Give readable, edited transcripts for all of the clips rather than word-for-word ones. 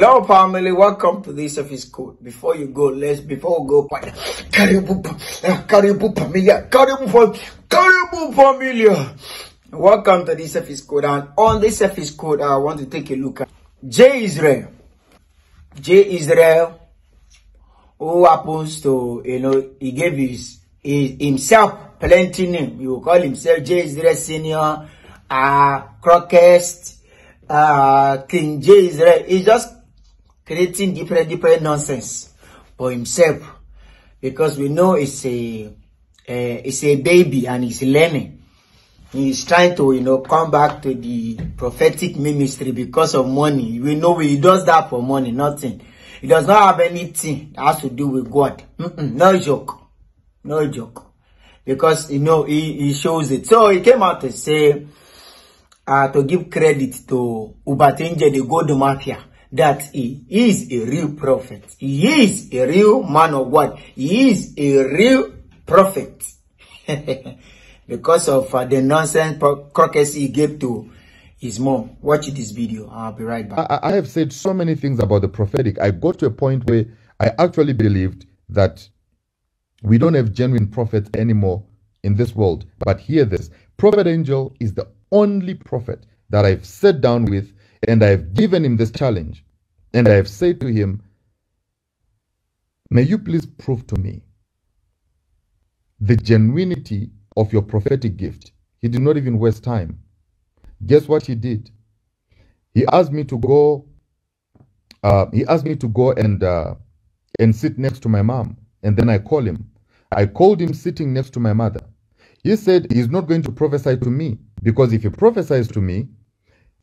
Hello, family. Welcome to this office code. Before we go, Karibu familia. Welcome to this office code. And on this office code, I want to take a look at J Israel. J Israel, who happens to, he gave himself plenty name. You will call himself J Israel Senior, Crocest, King J Israel. He's just creating different nonsense for himself, because we know it's a baby and he's learning. He's trying to come back to the prophetic ministry because of money. We know he does that for money, nothing. He does not have anything that has to do with God. No joke, no joke, because he shows it. So he came out to say, to give credit to Uebert, the God Mafia, that he is a real prophet. He is a real man of God. He is a real prophet. Because of the nonsense croquettes he gave to his mom. Watch this video. I'll be right back. I have said so many things about the prophetic. I got to a point where I actually believed that we don't have genuine prophets anymore in this world. But hear this. Prophet Angel is the only prophet that I've sat down with, and I've given him this challenge. And I have said to him, may you please prove to me the genuinity of your prophetic gift. He did not even waste time. Guess what he did? He asked me to go. And sit next to my mom. And then I call him. I called him sitting next to my mother. He said he's not going to prophesy to me, because if he prophesies to me,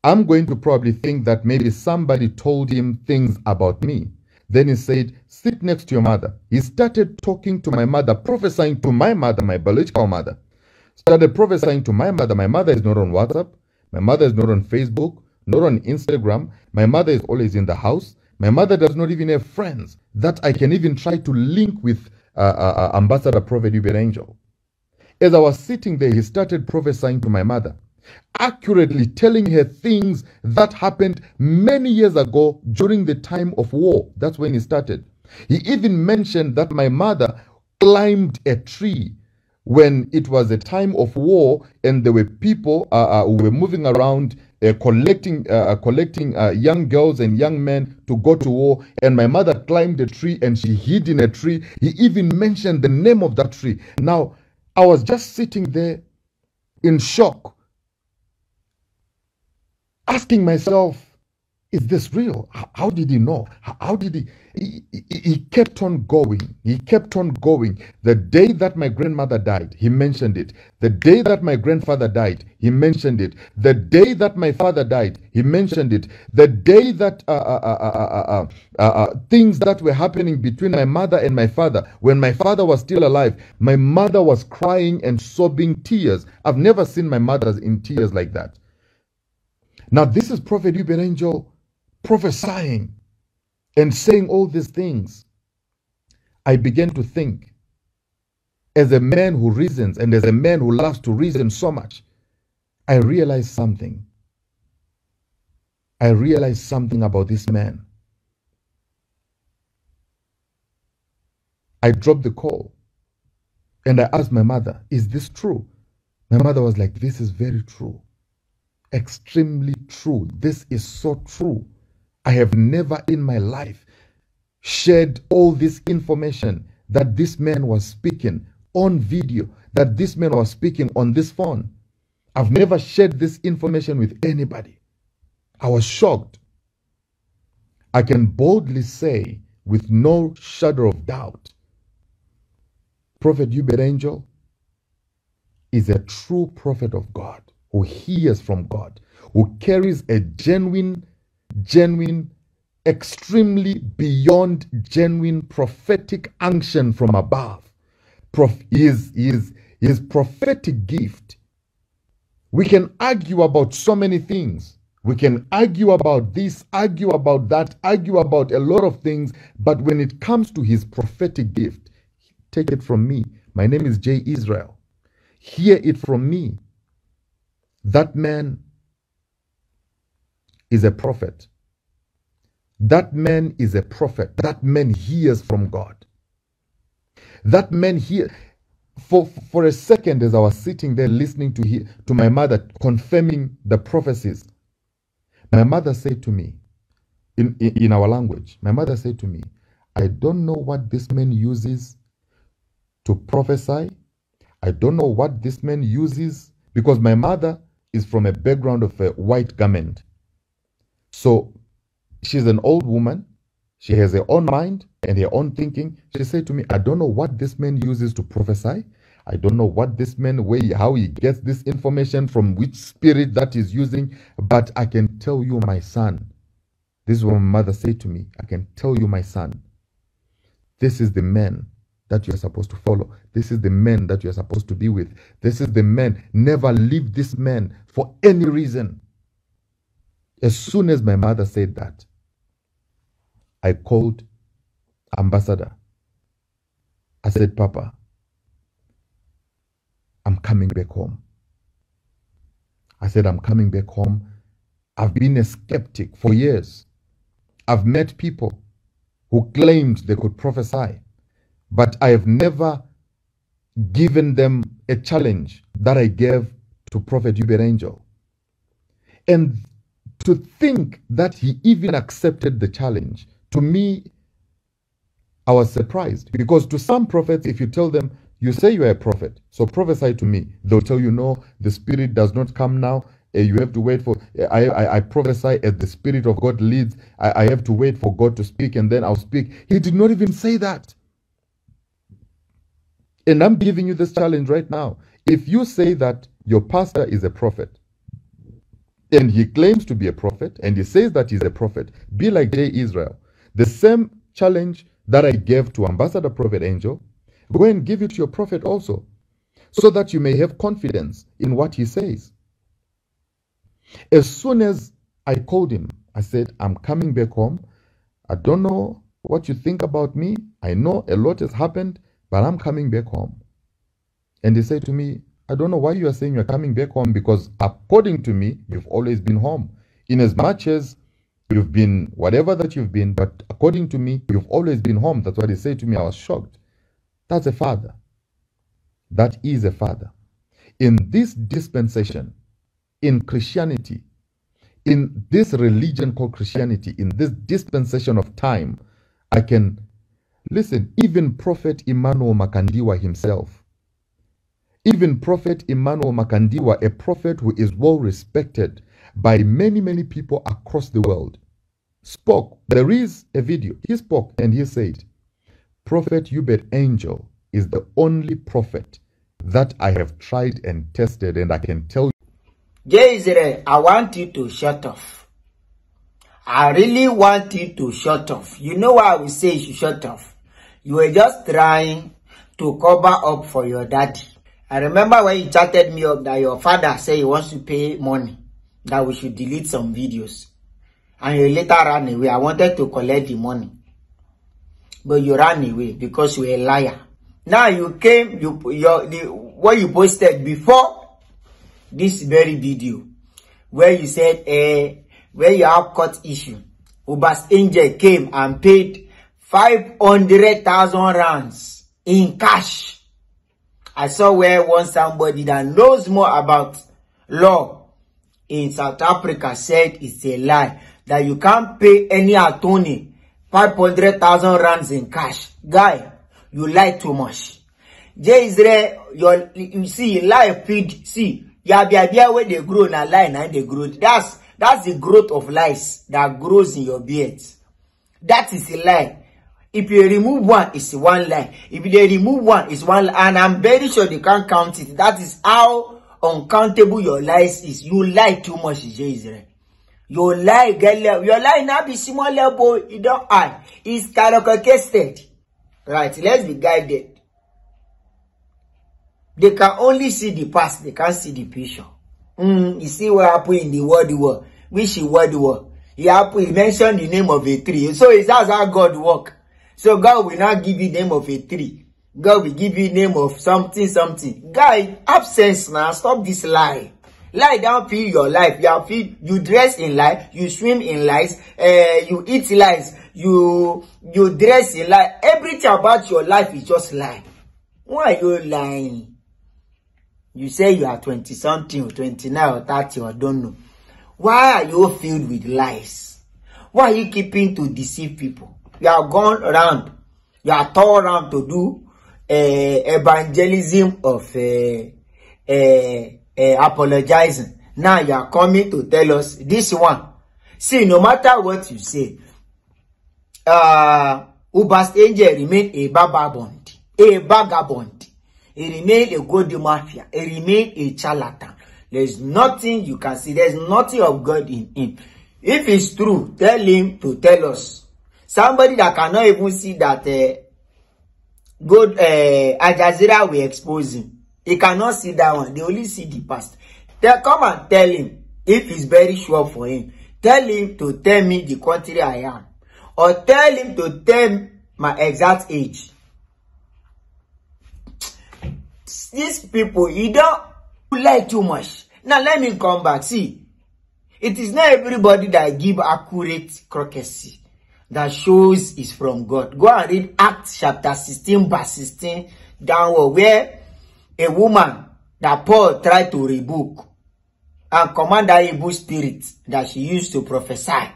I'm going to probably think that maybe somebody told him things about me. Then he said, sit next to your mother. He started talking to my mother, prophesying to my mother, my biological mother. Started prophesying to my mother. My mother is not on WhatsApp. My mother is not on Facebook, not on Instagram. My mother is always in the house. My mother does not even have friends that I can even try to link with Ambassador Prophet Uebert Angel. As I was sitting there, he started prophesying to my mother, accurately telling her things that happened many years ago during the time of war. That's when he started. He even mentioned that my mother climbed a tree when it was a time of war, and there were people who were moving around collecting young girls and young men to go to war, and my mother climbed a tree and she hid in a tree. He even mentioned the name of that tree. Now, I was just sitting there in shock, asking myself, is this real? How did he know? How did he kept on going. He kept on going. The day that my grandmother died, he mentioned it. The day that my grandfather died, he mentioned it. The day that my father died, he mentioned it. The day that things that were happening between my mother and my father, when my father was still alive, my mother was crying and sobbing tears. I've never seen my mother in tears like that. Now, this is Prophet Uebert Angel prophesying and saying all these things. I began to think, as a man who reasons and as a man who loves to reason so much, I realized something. I realized something about this man. I dropped the call and I asked my mother, is this true? My mother was like, this is very true. Extremely true. This is so true. I have never in my life shared all this information that this man was speaking on video, that this man was speaking on this phone. I've never shared this information with anybody. I was shocked. I can boldly say with no shadow of doubt, Prophet Uebert Angel is a true prophet of God, who hears from God, who carries a genuine, extremely beyond genuine prophetic unction from above. His prophetic gift. We can argue about so many things. We can argue about this, argue about that, argue about a lot of things, but when it comes to his prophetic gift, take it from me. My name is J Israel. Hear it from me. That man is a prophet. That man is a prophet. That man hears from God. That man hears. For a second, as I was sitting there listening to my mother confirming the prophecies, my mother said to me, in our language, my mother said to me, I don't know what this man uses to prophesy. I don't know what this man uses, because my mother is from a background of a white garment. So she's an old woman. She has her own mind and her own thinking. She said to me, I don't know what this man uses to prophesy. I don't know what this man, how he gets this information, from which spirit that he's using. But I can tell you, my son, this is what my mother said to me. I can tell you, my son, this is the man that you're supposed to follow. This is the man that you're supposed to be with. This is the man. Never leave this man for any reason. As soon as my mother said that, I called Ambassador. I said, Papa, I'm coming back home. I said, I'm coming back home. I've been a skeptic for years. I've met people who claimed they could prophesy, but I have never given them a challenge that I gave to Prophet Uebert Angel. And to think that he even accepted the challenge, to me, I was surprised. Because to some prophets, if you tell them, you say you are a prophet, so prophesy to me, they'll tell you, no, the Spirit does not come now. You have to wait for, I prophesy as the Spirit of God leads. I have to wait for God to speak and then I'll speak. He did not even say that. And I'm giving you this challenge right now. If you say that your pastor is a prophet, and he claims to be a prophet, and he says that he's a prophet, be like J. Israel. The same challenge that I gave to Ambassador Prophet Angel, go and give it to your prophet also, so that you may have confidence in what he says. As soon as I called him, I said, I'm coming back home. I don't know what you think about me. I know a lot has happened, but I'm coming back home. And he said to me, I don't know why you are saying you're coming back home, because according to me, you've always been home. In as much as you've been whatever that you've been, but according to me, you've always been home. That's what he said to me. I was shocked. That's a father. That is a father. In this dispensation, in Christianity, in this religion called Christianity, in this dispensation of time, I can listen. Even Prophet Emmanuel Makandiwa himself, even Prophet Emmanuel Makandiwa, a prophet who is well respected by many, many people across the world, spoke. There is a video. He spoke and he said, Prophet Uebert Angel is the only prophet that I have tried and tested, and I can tell you. Jezre, I want you to shut off. I really want you to shut off. You know why we say you should shut off? You were just trying to cover up for your daddy. I remember when you chatted me up that your father said he wants to pay money, that we should delete some videos. And you later ran away. I wanted to collect the money, but you ran away because you were a liar. Now you came, what you posted before this very video, where you said, where you have court issue, Uebert Angel came and paid 500,000 rands in cash. I saw where somebody that knows more about law in South Africa said it's a lie, that you can't pay any attorney 500,000 rands in cash. Guy, you lie too much. Israel, you see, life feed, see, yeah, where they grow na lie and they grow. That's the growth of lies that grows in your beard. That is a lie. If you remove one, it's one lie. If they remove one, it's one lie. And I'm very sure they can't count it. That is how uncountable your lies is. You lie too much, Israel. You lie, girl. Your lie now be small level. You don't add. It's caricatured. Right, let's be guided. They can only see the past. They can't see the future. You see what happened in the world war. Which world war? He mentioned the name of a tree. So it's that's how God works. So God will not give you the name of a tree. God will give you the name of something. Guy, absence now. Stop this lie. Lie down, feel your life. You dress in lies, you swim in lies, you eat lies, you dress in lies. Everything about your life is just lie. Why are you lying? You say you are 20 something or 29 or 30 or don't know. Why are you filled with lies? Why are you keeping to deceive people? You are gone around. You are turned around to do evangelism of apologizing. Now you are coming to tell us this one. See, no matter what you say, Uebert angel remain a vagabond. A vagabond. He remain a good mafia. He remain a charlatan. There's nothing you can see. There's nothing of God in him. If it's true, tell him to tell us. Somebody that cannot even see that good Al Jazeera will expose him. He cannot see that one. They only see the past. Come and tell him if it's very sure for him. Tell him to tell me the country I am. Or tell him to tell my exact age. These people, you don't lie too much. Now let me come back. See, it is not everybody that give accurate prophecy that shows is from God. Go and read Acts chapter 16 verse 16 downward, where a woman that Paul tried to rebuke and command that evil spirit that she used to prophesy.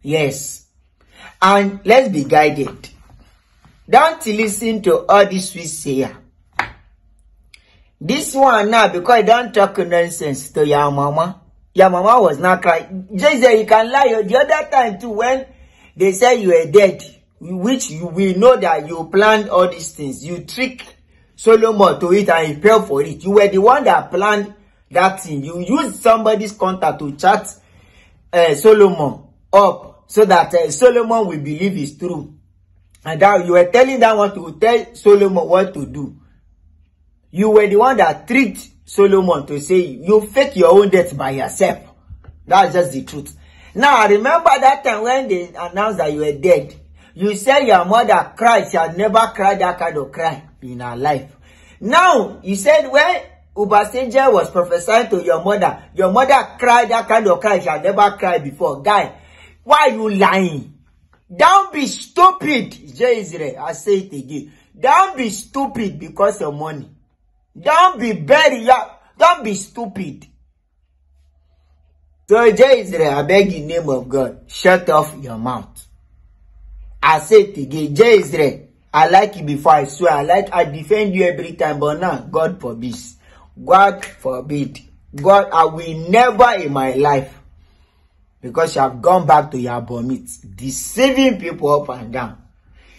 Yes. And let's be guided. Don't listen to all this sweet sayer. This one now, because you don't talk nonsense to your mama. Your mama was not crying. Just that you can lie. The other time too, when they say you are dead, which we know that you planned all these things. You trick Solomon to it and he fell for it. You were the one that planned that thing. You used somebody's contact to chat Solomon up so that Solomon will believe it's true. And that you were telling that one to tell Solomon what to do. You were the one that tricked Solomon to say you fake your own death by yourself. That's just the truth. Now, I remember that time when they announced that you were dead. You said your mother cried. She had never cried that kind of cry in her life. Now, you said when Uebert angel was prophesying to your mother cried that kind of cry. She had never cried before. Guy, why are you lying? Don't be stupid. J. Israel, I say it again. Don't be stupid because of money. Don't be don't be stupid. So J. Israel, I beg in the name of God, shut off your mouth. I say it again. J. Israel, I like you before, I swear. I defend you every time, but now, God forbid. God forbid. God, I will never in my life, because you have gone back to your vomit, deceiving people up and down.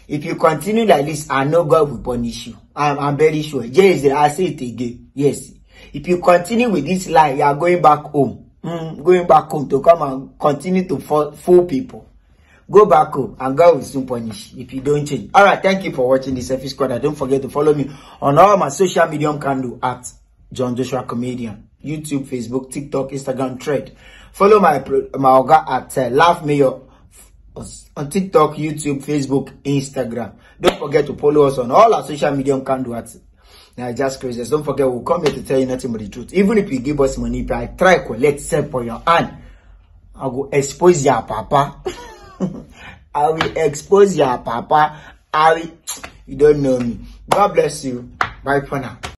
If you continue like this, I know God will punish you. I'm very sure. Yes, I say it again. Yes. If you continue with this lie, you are going back home. Going back home to come and continue to fool people. Go back home and God will soon punish if you don't change. Alright, thank you for watching this Selfie Squad. Don't forget to follow me on all my social media handle at John Joshua Comedian. YouTube, Facebook, TikTok, Instagram, Thread. Follow my Oga at Laugh Mayor on TikTok, YouTube, Facebook, Instagram. Don't forget to follow us on all our social media handles. Now just crazy. Don't forget, we'll come here to tell you nothing but the truth. Even if you give us money, if I try collect self for your hand, I will expose your papa. I will expose your papa. You don't know me. God bless you. Bye for now.